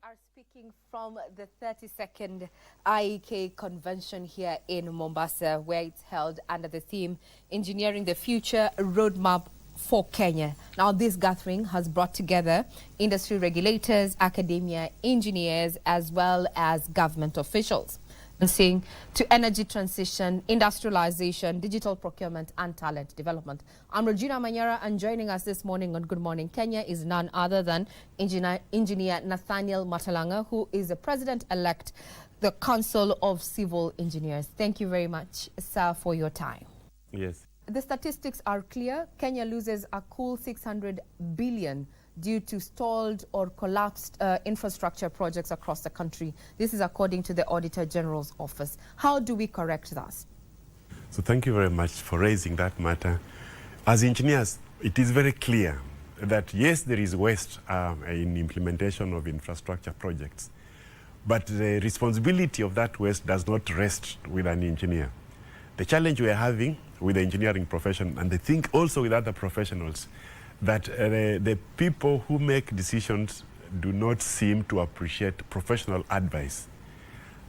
are speaking from the 32nd IEK convention here in Mombasa, where it's held under the theme Engineering the Future Roadmap for Kenya. Now, this gathering has brought together industry regulators, academia, engineers, as well as government officials, to energy transition, industrialization, digital procurement, and talent development. I'm Regina Manyara, and joining us this morning on Good Morning Kenya is none other than Engineer Nathaniel Matalanga, who is the President-elect, the Council of Civil Engineers. Thank you very much, sir, for your time. Yes. The statistics are clear. Kenya loses a cool 600 billion due to stalled or collapsed infrastructure projects across the country. This is according to the Auditor General's office. How do we correct that? So thank you very much for raising that matter. As engineers, it is very clear that yes, there is waste in implementation of infrastructure projects, but the responsibility of that waste does not rest with an engineer. The challenge we are having with the engineering profession, and I think also with other professionals, that the people who make decisions do not seem to appreciate professional advice.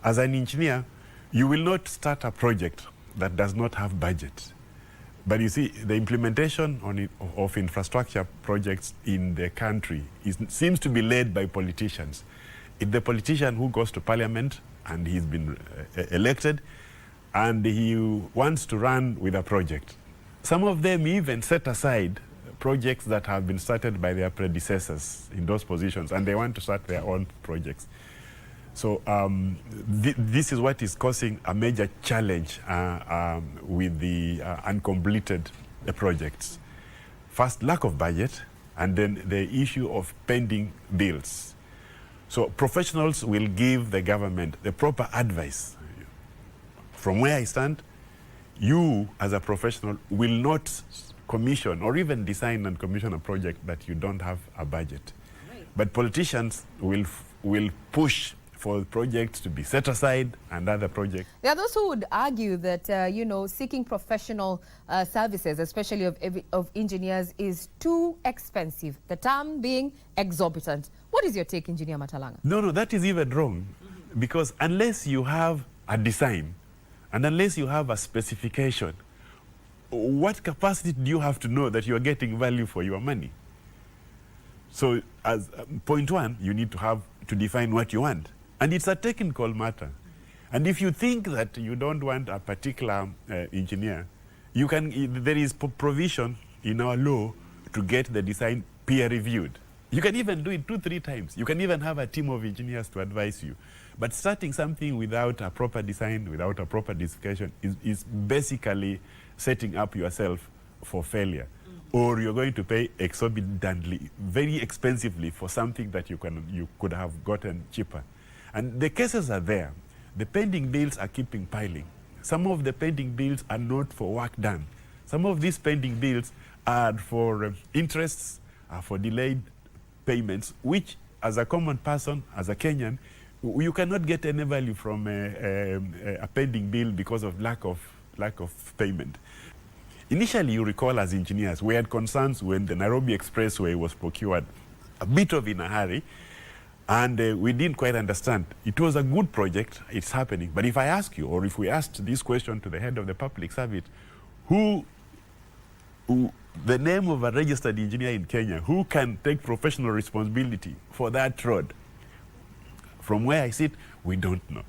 As an engineer, you will not start a project that does not have budget. But you see, the implementation of infrastructure projects in the country seems to be led by politicians. It's the politician who goes to parliament and he's been elected, and he wants to run with a project. Some of them even set aside projects that have been started by their predecessors in those positions, and they want to start their own projects. So this is what is causing a major challenge with the uncompleted projects. First, lack of budget, and then the issue of pending bills. So professionals will give the government the proper advice. From where I stand, you as a professional will not commission or even design and commission a project that you don't have a budget. Right. But politicians will push for projects to be set aside and other projects. There are those who would argue that, seeking professional services, especially of engineers, is too expensive, the term being exorbitant. What is your take, Engineer Matalanga? No, that is even wrong. Because unless you have a design and unless you have a specification, what capacity do you have to know that you are getting value for your money? So as point one, you need to define what you want. And it's a technical matter. And if you think that you don't want a particular engineer, there is provision in our law to get the design peer reviewed. You can even do it 2-3 times. You can even have a team of engineers to advise you. But starting something without a proper design, without a proper specification, is basically setting up yourself for failure. Or you're going to pay exorbitantly, very expensively for something that you could have gotten cheaper. And the cases are there. The pending bills are keeping piling. Some of the pending bills are not for work done. Some of these pending bills are for interests, are for delayed payments, which as a common person, as a Kenyan, you cannot get any value from a pending bill because of lack of payment. Initially, you recall as engineers, we had concerns when the Nairobi Expressway was procured a bit of in a hurry, and we didn't quite understand. It was a good project, it's happening. But if I ask you, or if we asked this question to the head of the public service, the name of a registered engineer in Kenya, who can take professional responsibility for that road? From where I sit, we don't know.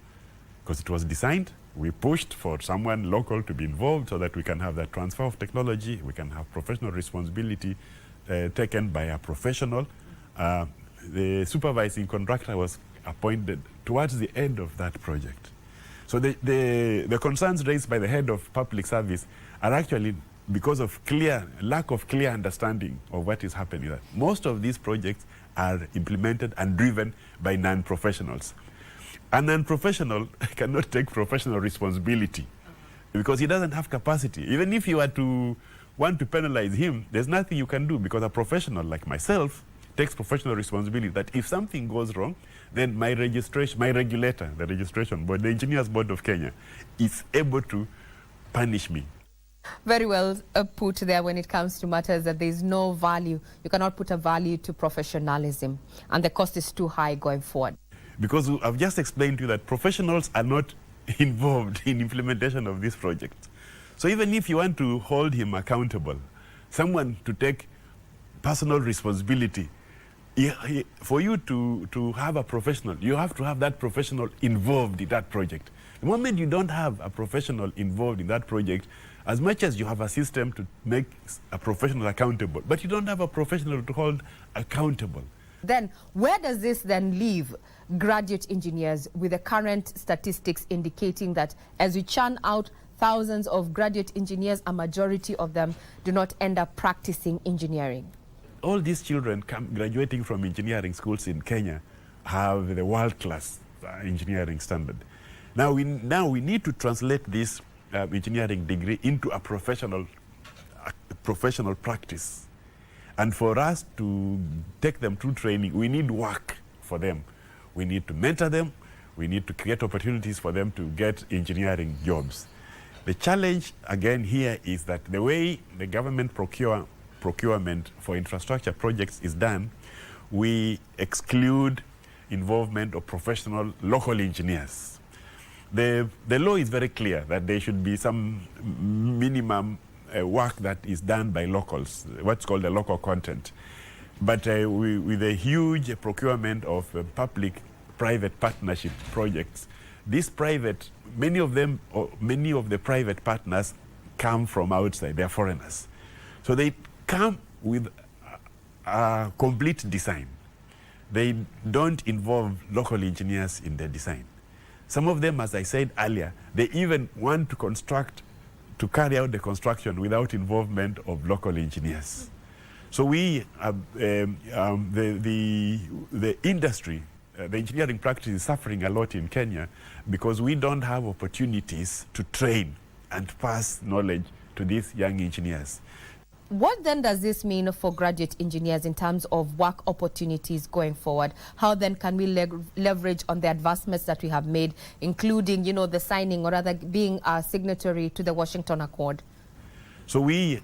Because it was designed, we pushed for someone local to be involved so that we can have that transfer of technology, we can have professional responsibility taken by a professional. The supervising contractor was appointed towards the end of that project. So the concerns raised by the head of public service are actually because of lack of clear understanding of what is happening. Most of these projects are implemented and driven by non-professionals. A non-professional cannot take professional responsibility because he doesn't have capacity. Even if you want to penalize him, there's nothing you can do, because a professional like myself takes professional responsibility that if something goes wrong, then my regulator, the registration board, the Engineers Board of Kenya, is able to punish me. Very well put there when it comes to matters that there's no value. You cannot put a value to professionalism, and the cost is too high going forward. Because I've just explained to you that professionals are not involved in implementation of this project. So even if you want to hold him accountable, someone to take personal responsibility, for you to have a professional, you have to have that professional involved in that project. The moment you don't have a professional involved in that project, as much as you have a system to make a professional accountable, but you don't have a professional to hold accountable. Then where does this then leave graduate engineers, with the current statistics indicating that as we churn out thousands of graduate engineers, a majority of them do not end up practicing engineering? All these children graduating from engineering schools in Kenya have the world-class engineering standard. Now we need to translate this engineering degree into a professional practice. And for us to take them through training, we need work for them. We need to mentor them. We need to create opportunities for them to get engineering jobs. The challenge again here is that the way the government procurement for infrastructure projects is done, we exclude involvement of professional local engineers. The law is very clear that there should be some minimum work that is done by locals, what's called the local content. But with a huge procurement of public-private partnership projects, many of the private partners come from outside, they're foreigners. So they come with a complete design. They don't involve local engineers in the design. Some of them, as I said earlier, they even want to carry out the construction without involvement of local engineers. So the industry, the engineering practice is suffering a lot in Kenya because we don't have opportunities to train and pass knowledge to these young engineers. What then does this mean for graduate engineers in terms of work opportunities going forward? How then can we leverage on the advancements that we have made, including, the signing or rather being a signatory to the Washington Accord? So the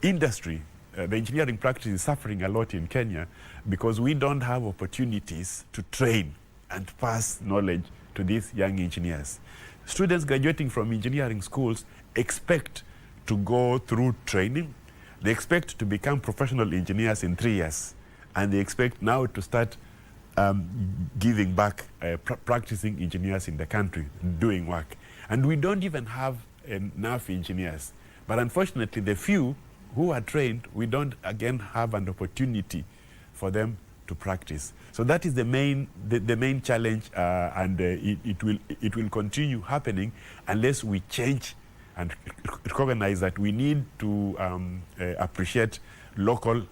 industry, the engineering practice is suffering a lot in Kenya because we don't have opportunities to train and pass knowledge to these young engineers. Students graduating from engineering schools expect to go through training. They expect to become professional engineers in 3 years. And they expect now to start giving back, practicing engineers in the country, doing work. And we don't even have enough engineers. But unfortunately, the few who are trained, we don't again have an opportunity for them to practice. So that is the main challenge, and it will continue happening unless we change and recognize that we need to appreciate local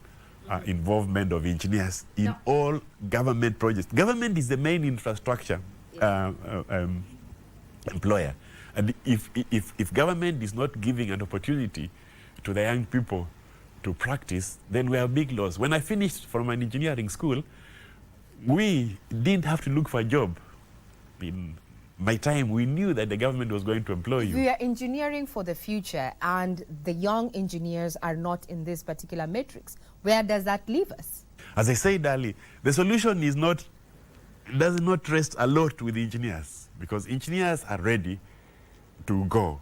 involvement of engineers in all government projects. Government is the main infrastructure employer, and if government is not giving an opportunity to the young people to practice, then we have big loss. When I finished from an engineering school, we didn't have to look for a job. In my time, we knew that the government was going to employ you. We are engineering for the future, and the young engineers are not in this particular matrix. Where does that leave us? As I said earlier, the solution does not rest a lot with engineers, because engineers are ready to go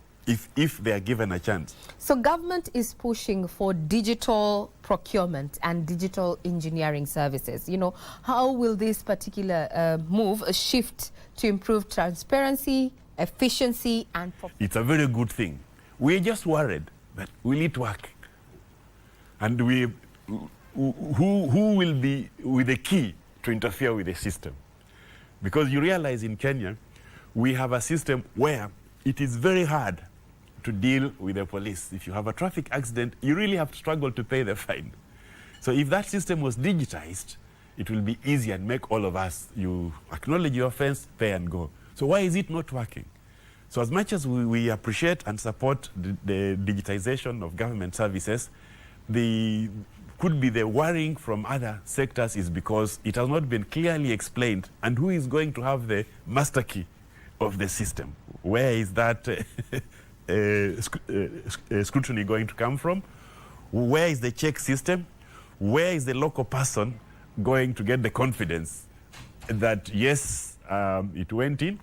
if they are given a chance. So government is pushing for digital procurement and digital engineering services. How will this particular move shift to improve transparency, efficiency, and profit? It's a very good thing. We're just worried that we need work. And who will be with the key to interfere with the system? Because you realize in Kenya, we have a system where it is very hard to deal with the police. If you have a traffic accident, you really have to struggle to pay the fine. So if that system was digitized, it will be easier and make all of us, you acknowledge your offense, pay and go. So why is it not working? So as much as we appreciate and support the digitization of government services, could be the worrying from other sectors is because it has not been clearly explained, and who is going to have the master key of the system. Where is that scrutiny going to come from? Where is the check system? Where is the local person going to get the confidence that, yes, it went in,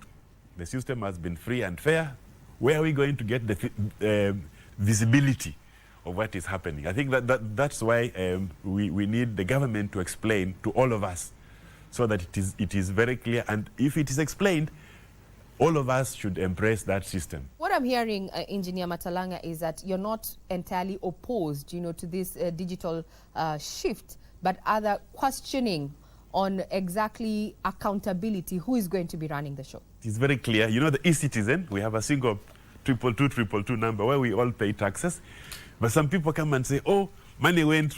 the system has been free and fair? Where are we going to get the visibility of what is happening? I think that's why we need the government to explain to all of us so that it is very clear. And if it is explained, all of us should embrace that system. What I'm hearing, Engineer Matalanga, is that you're not entirely opposed, to this digital shift, but other questioning on exactly accountability, who is going to be running the show. It's very clear. The e-citizen, we have a single 222 number where we all pay taxes. But some people come and say, oh, money went,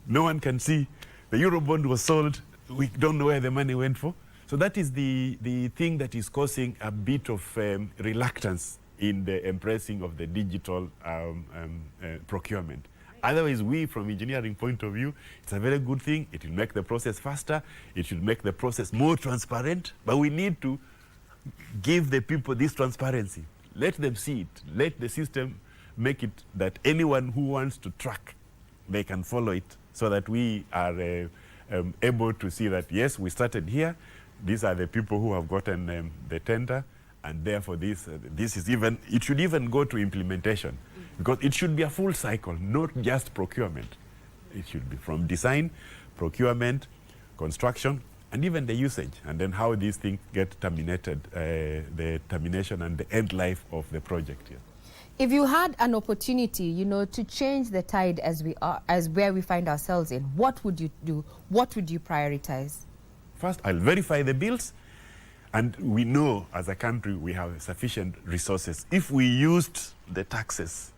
no one can see. The Eurobond was sold, we don't know where the money went for. So that is the thing that is causing a bit of reluctance in the embracing of the digital procurement. Otherwise, we, from engineering point of view, it's a very good thing. It will make the process faster. It should make the process more transparent. But we need to give the people this transparency. Let them see it. Let the system make it that anyone who wants to track, they can follow it, so that we are able to see that, yes, we started here. These are the people who have gotten the tender. And therefore, this is even, it should even go to implementation, because it should be a full cycle, not just procurement. It should be from design, procurement, construction, and even the usage, and then how these things get terminated, the termination and the end life of the project. Yeah. If you had an opportunity, to change the tide as where we find ourselves in, what would you do? What would you prioritize? First, I'll verify the bills. And we know, as a country, we have sufficient resources if we used the taxes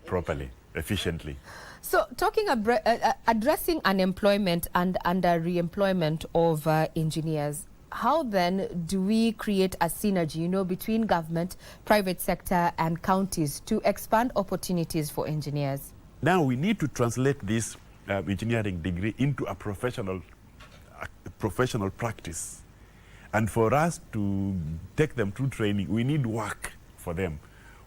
properly, efficiently. So, talking addressing unemployment and under-reemployment of engineers, how then do we create a synergy, between government, private sector, and counties to expand opportunities for engineers? Now we need to translate this engineering degree into a professional practice. And for us to take them through training, we need work for them.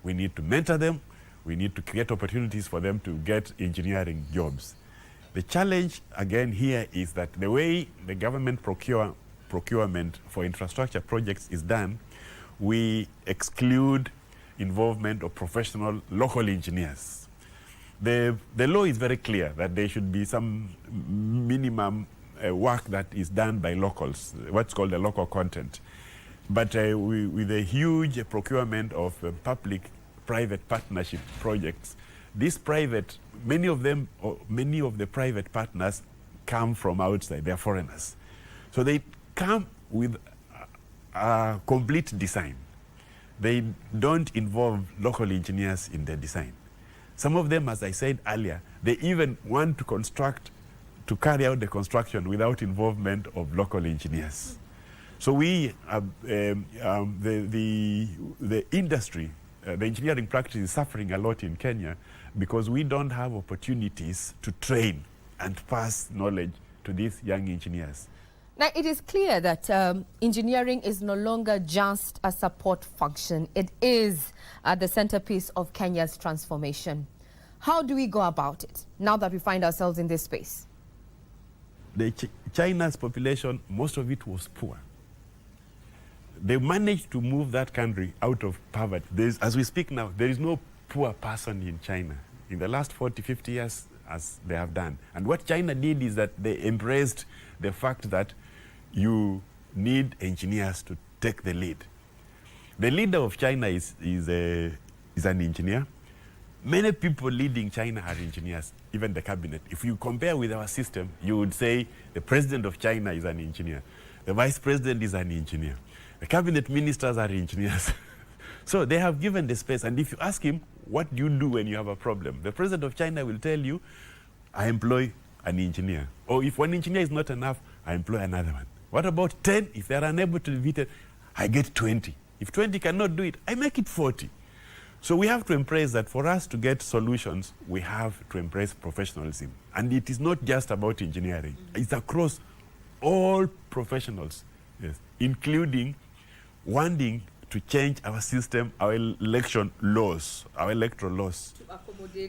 We need to mentor them. We need to create opportunities for them to get engineering jobs. The challenge, again, here is that the way the government procurement for infrastructure projects is done, we exclude involvement of professional local engineers. The law is very clear that there should be some minimum work that is done by locals, what's called the local content. But with a huge procurement of public-private partnership projects, many of the private partners come from outside, they're foreigners. So they come with a complete design. They don't involve local engineers in their design. Some of them, as I said earlier, they even want to carry out the construction without involvement of local engineers. So we, the industry, the engineering practice is suffering a lot in Kenya because we don't have opportunities to train and pass knowledge to these young engineers. Now, it is clear that engineering is no longer just a support function. It is the centerpiece of Kenya's transformation. How do we go about it now that we find ourselves in this space? China's population, most of it was poor. They managed to move that country out of poverty. As we speak now, there is no poor person in China in the last 40, 50 years as they have done. And what China did is that they embraced the fact that you need engineers to take the lead. The leader of China is an engineer. Many people leading China are engineers, even the cabinet. If you compare with our system, you would say the president of China is an engineer. The vice president is an engineer. The cabinet ministers are engineers. So they have given the space. And if you ask him, what do you do when you have a problem? The president of China will tell you, I employ an engineer. Or if one engineer is not enough, I employ another one. What about 10? If they are unable to beat it, I get 20. If 20 cannot do it, I make it 40. So we have to embrace that for us to get solutions, we have to embrace professionalism. And it is not just about engineering. It's across all professionals, yes, including wanting to change our system, our election laws, our electoral laws,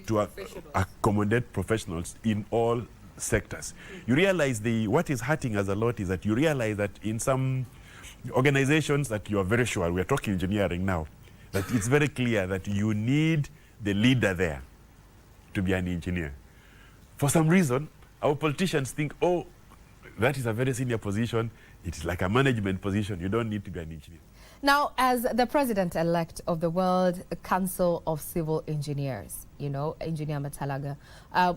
to accommodate professionals in all sectors. You realize what is hurting us a lot is that you realize that in some organizations that you are very sure, we are talking engineering now, that it's very clear that you need the leader there to be an engineer. For some reason, our politicians think, oh, that is a very senior position. It is like a management position. You don't need to be an engineer. Now, as the president-elect of the World Council of Civil Engineers, you know, Engineer Matalanga,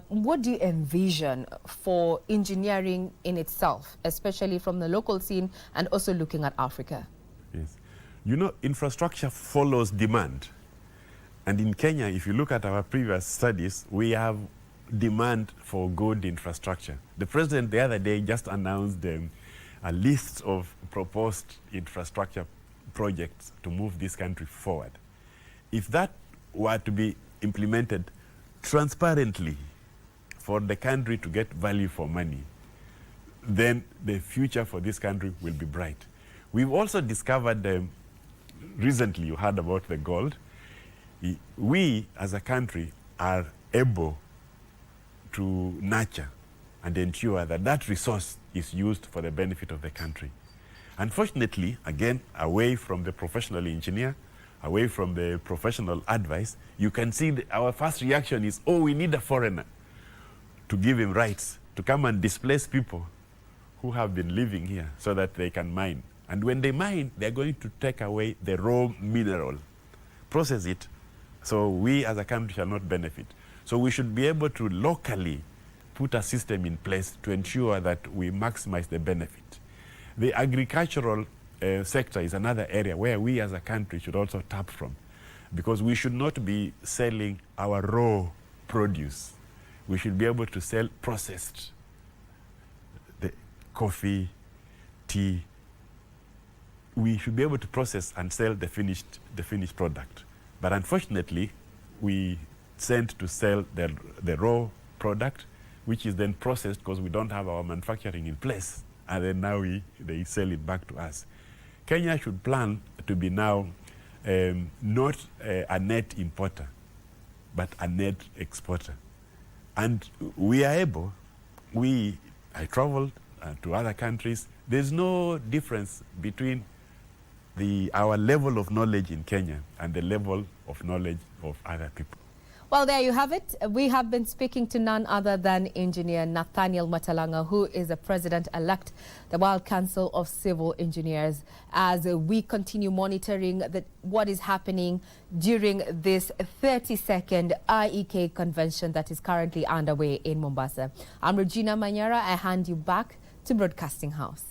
what do you envision for engineering in itself, especially from the local scene and also looking at Africa? Yes. You know, infrastructure follows demand. And in Kenya, if you look at our previous studies, we have demand for good infrastructure. The president the other day just announced a list of proposed infrastructure projects to move this country forward. If that were to be implemented transparently for the country to get value for money, then the future for this country will be bright. We've also discovered, recently you heard about the gold. We as a country are able to nurture and ensure that that resource is used for the benefit of the country. Unfortunately, again, away from the professional engineer, away from the professional advice, you can see our first reaction is, oh, we need a foreigner to give him rights, to come and displace people who have been living here so that they can mine. And when they mine, they're going to take away the raw mineral, process it, so we as a country shall not benefit. So we should be able to locally put a system in place to ensure that we maximize the benefit. The agricultural sector is another area where we as a country should also tap from, because we should not be selling our raw produce. We should be able to sell processed, the coffee, tea. We should be able to process and sell the finished product. But unfortunately, we tend to sell the raw product, which is then processed because we don't have our manufacturing in place. And then now they sell it back to us. Kenya should plan to be now not a net importer, but a net exporter. And we are able, I traveled to other countries, there's no difference between our level of knowledge in Kenya and the level of knowledge of other people. Well, there you have it. We have been speaking to none other than Engineer Nathaniel Matalanga, who is the president-elect, the World Council of Civil Engineers, as we continue monitoring what is happening during this 32nd IEK convention that is currently underway in Mombasa. I'm Regina Manyara. I hand you back to Broadcasting House.